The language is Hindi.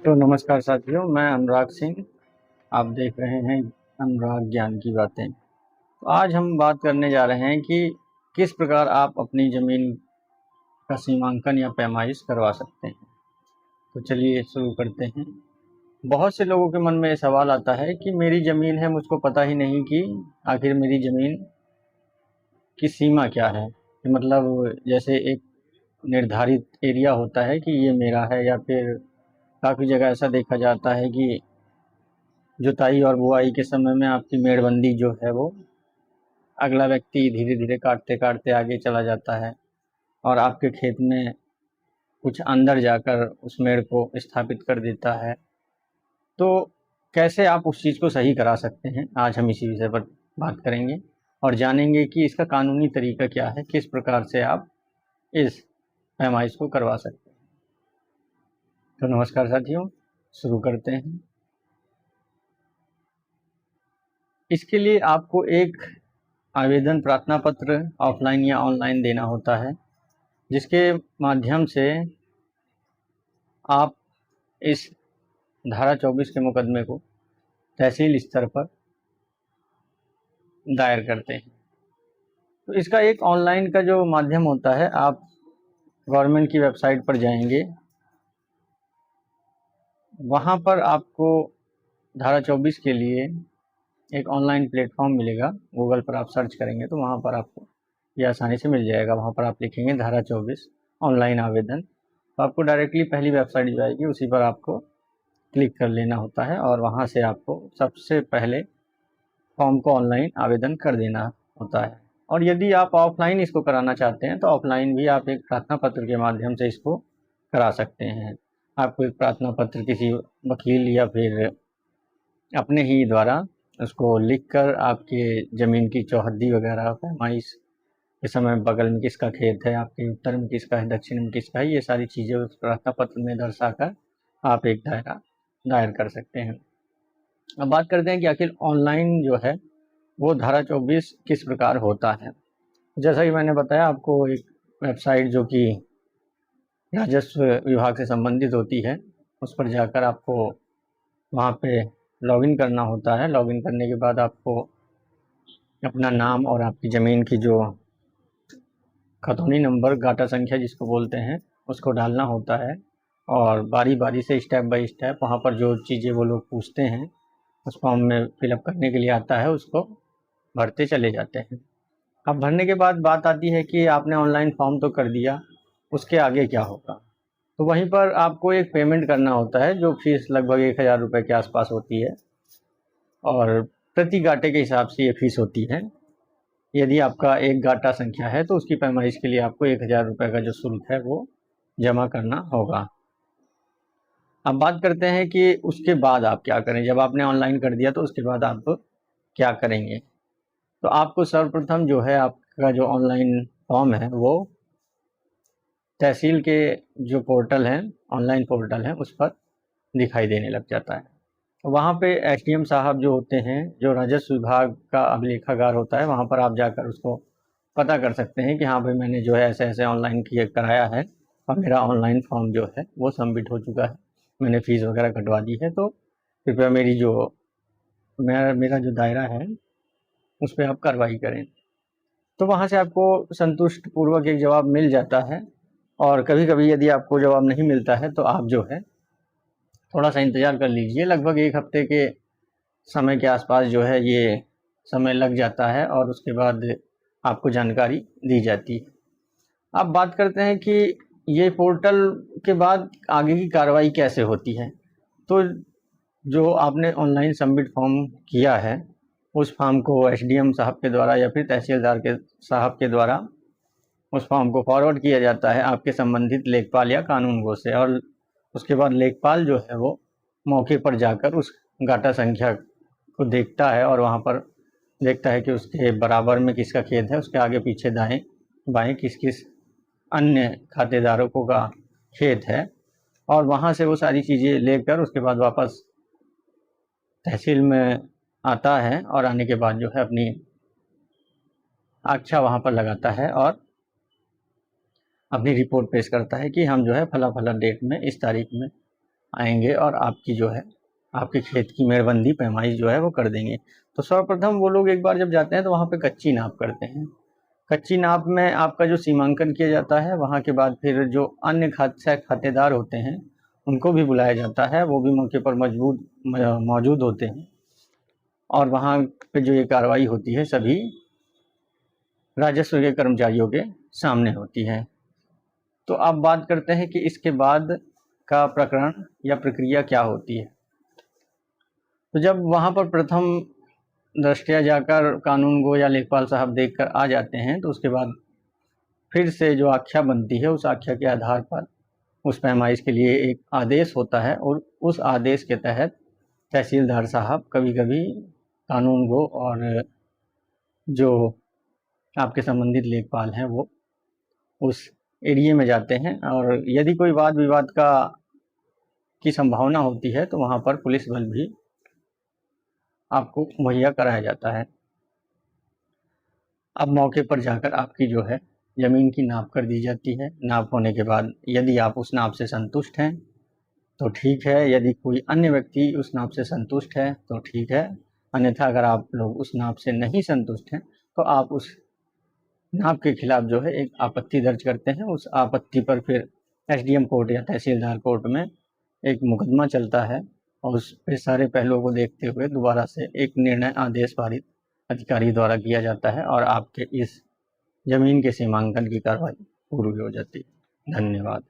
तो नमस्कार साथियों, मैं अनुराग सिंह। आप देख रहे हैं अनुराग ज्ञान की बातें। तो आज हम बात करने जा रहे हैं कि किस प्रकार आप अपनी ज़मीन का सीमांकन या पैमाइश करवा सकते हैं। तो चलिए शुरू करते हैं। बहुत से लोगों के मन में ये सवाल आता है कि मेरी ज़मीन है, मुझको पता ही नहीं कि आखिर मेरी ज़मीन की सीमा क्या है। कि मतलब जैसे एक निर्धारित एरिया होता है कि ये मेरा है, या फिर काफ़ी जगह ऐसा देखा जाता है कि जुताई और बुआई के समय में आपकी मेड़बंदी जो है वो अगला व्यक्ति धीरे धीरे काटते काटते आगे चला जाता है और आपके खेत में कुछ अंदर जाकर उस मेड़ को स्थापित कर देता है। तो कैसे आप उस चीज़ को सही करा सकते हैं, आज हम इसी विषय पर बात करेंगे और जानेंगे कि इसका कानूनी तरीका क्या है, किस प्रकार से आप इस पैमाइश को करवा सकते हैं। तो नमस्कार साथियों, शुरू करते हैं। इसके लिए आपको एक आवेदन प्रार्थना पत्र ऑफलाइन या ऑनलाइन देना होता है, जिसके माध्यम से आप इस धारा 24 के मुकदमे को तहसील स्तर पर दायर करते हैं। तो इसका एक ऑनलाइन का जो माध्यम होता है, आप गवर्नमेंट की वेबसाइट पर जाएंगे, वहाँ पर आपको धारा 24 के लिए एक ऑनलाइन प्लेटफॉर्म मिलेगा। गूगल पर आप सर्च करेंगे तो वहाँ पर आपको ये आसानी से मिल जाएगा। वहाँ पर आप लिखेंगे धारा 24 ऑनलाइन आवेदन, तो आपको डायरेक्टली पहली वेबसाइट जो आएगी उसी पर आपको क्लिक कर लेना होता है और वहाँ से आपको सबसे पहले फॉर्म को ऑनलाइन आवेदन कर देना होता है। और यदि आप ऑफलाइन इसको कराना चाहते हैं तो ऑफलाइन भी आप एक प्रार्थना पत्र के माध्यम से इसको करा सकते हैं। आपको एक प्रार्थना पत्र किसी वकील या फिर अपने ही द्वारा उसको लिखकर आपके ज़मीन की चौहद्दी वगैरह, पैमाइश के समय बगल में किसका खेत है, आपके उत्तर में किसका है, दक्षिण में किसका है, ये सारी चीज़ें उस प्रार्थना पत्र में दर्शाकर आप एक दायरा दायर कर सकते हैं। अब बात करते हैं कि आखिर ऑनलाइन जो है वो धारा 24 किस प्रकार होता है। जैसा कि मैंने बताया, आपको एक वेबसाइट जो कि राजस्व विभाग से संबंधित होती है, उस पर जाकर आपको वहाँ पे लॉगिन करना होता है। लॉगिन करने के बाद आपको अपना नाम और आपकी ज़मीन की जो खतौनी नंबर, गाटा संख्या जिसको बोलते हैं, उसको डालना होता है और बारी बारी से स्टेप बाय स्टेप वहाँ पर जो चीज़ें वो लोग पूछते हैं उस फॉर्म में फिलअप करने के लिए आता है, उसको भरते चले जाते हैं। अब भरने के बाद बात आती है कि आपने ऑनलाइन फॉर्म तो कर दिया, उसके आगे क्या होगा। तो वहीं पर आपको एक पेमेंट करना होता है, जो फीस लगभग 1000 रुपये के आसपास होती है और प्रति गाटे के हिसाब से ये फीस होती है। यदि आपका एक गाटा संख्या है तो उसकी पैमाइश के लिए आपको 1000 रुपये का जो शुल्क है वो जमा करना होगा। अब बात करते हैं कि उसके बाद आप क्या करें। जब आपने ऑनलाइन कर दिया तो उसके बाद आप क्या करेंगे। तो आपको सर्वप्रथम जो है आपका जो ऑनलाइन फॉर्म है वो तहसील के जो पोर्टल हैं, ऑनलाइन पोर्टल हैं, उस पर दिखाई देने लग जाता है। वहाँ पे एसडीएम साहब जो होते हैं, जो राजस्व विभाग का अभिलेखागार होता है, वहाँ पर आप जाकर उसको पता कर सकते हैं कि हाँ भाई, मैंने जो है ऐसे ऐसे ऑनलाइन किया कराया है और मेरा ऑनलाइन फॉर्म जो है वो सबमिट हो चुका है, मैंने फ़ीस वगैरह कटवा दी है, तो कृपया मेरी जो मेरा जो दायरा है उस पर आप कार्रवाई करें। तो वहाँ से आपको संतुष्ट पूर्वक एक जवाब मिल जाता है। और कभी कभी यदि आपको जवाब नहीं मिलता है तो आप जो है थोड़ा सा इंतज़ार कर लीजिए। लगभग 1 हफ्ते के समय के आसपास जो है ये समय लग जाता है और उसके बाद आपको जानकारी दी जाती है। अब बात करते हैं कि ये पोर्टल के बाद आगे की कार्रवाई कैसे होती है। तो जो आपने ऑनलाइन सबमिट फॉर्म किया है, उस फॉर्म को एसडीएम साहब के द्वारा या फिर तहसीलदार के साहब के द्वारा उस फॉर्म को फॉरवर्ड किया जाता है आपके संबंधित लेखपाल या कानूनगो से, और उसके बाद लेखपाल जो है वो मौके पर जाकर उस गाटा संख्या को देखता है और वहाँ पर देखता है कि उसके बराबर में किसका खेत है, उसके आगे पीछे दाएं बाएं किस किस अन्य खातेदारों को का खेत है, और वहाँ से वो सारी चीज़ें लेकर उसके बाद वापस तहसील में आता है और आने के बाद जो है अपनी आक्षा वहाँ पर लगाता है और अपनी रिपोर्ट पेश करता है कि हम जो है फला फला डेट में इस तारीख में आएंगे और आपकी जो है आपके खेत की मेड़बंदी पैमाइश जो है वो कर देंगे। तो सर्वप्रथम वो लोग एक बार जब जाते हैं तो वहाँ पे कच्ची नाप करते हैं। कच्ची नाप में आपका जो सीमांकन किया जाता है, वहाँ के बाद फिर जो अन्य खातेदार होते हैं उनको भी बुलाया जाता है, वो भी मौके पर मौजूद होते हैं और वहाँ पे जो ये कार्रवाई होती है सभी राजस्व के कर्मचारियों के सामने होती है। तो अब बात करते हैं कि इसके बाद का प्रकरण या प्रक्रिया क्या होती है। तो जब वहाँ पर प्रथम दृष्टया जाकर कानून गो या लेखपाल साहब देखकर आ जाते हैं तो उसके बाद फिर से जो आख्या बनती है उस आख्या के आधार पर उस पैमाइश के लिए एक आदेश होता है और उस आदेश के तहत तहसीलदार साहब कभी कभी कानून गो और जो आपके संबंधित लेखपाल हैं वो उस एरिया में जाते हैं और यदि कोई वाद विवाद की संभावना होती है तो वहाँ पर पुलिस बल भी आपको मुहैया कराया जाता है। अब मौके पर जाकर आपकी जो है ज़मीन की नाप कर दी जाती है। नाप होने के बाद यदि आप उस नाप से संतुष्ट हैं तो ठीक है, यदि कोई अन्य व्यक्ति उस नाप से संतुष्ट है तो ठीक है, अन्यथा अगर आप लोग उस नाप से नहीं संतुष्ट हैं तो आप उस नाप के खिलाफ जो है एक आपत्ति दर्ज करते हैं। उस आपत्ति पर फिर एसडीएम कोर्ट या तहसीलदार कोर्ट में एक मुकदमा चलता है और उस पे सारे पहलुओं को देखते हुए दोबारा से एक निर्णय आदेश पारित अधिकारी द्वारा किया जाता है और आपके इस जमीन के सीमांकन की कार्रवाई पूरी हो जाती है। धन्यवाद।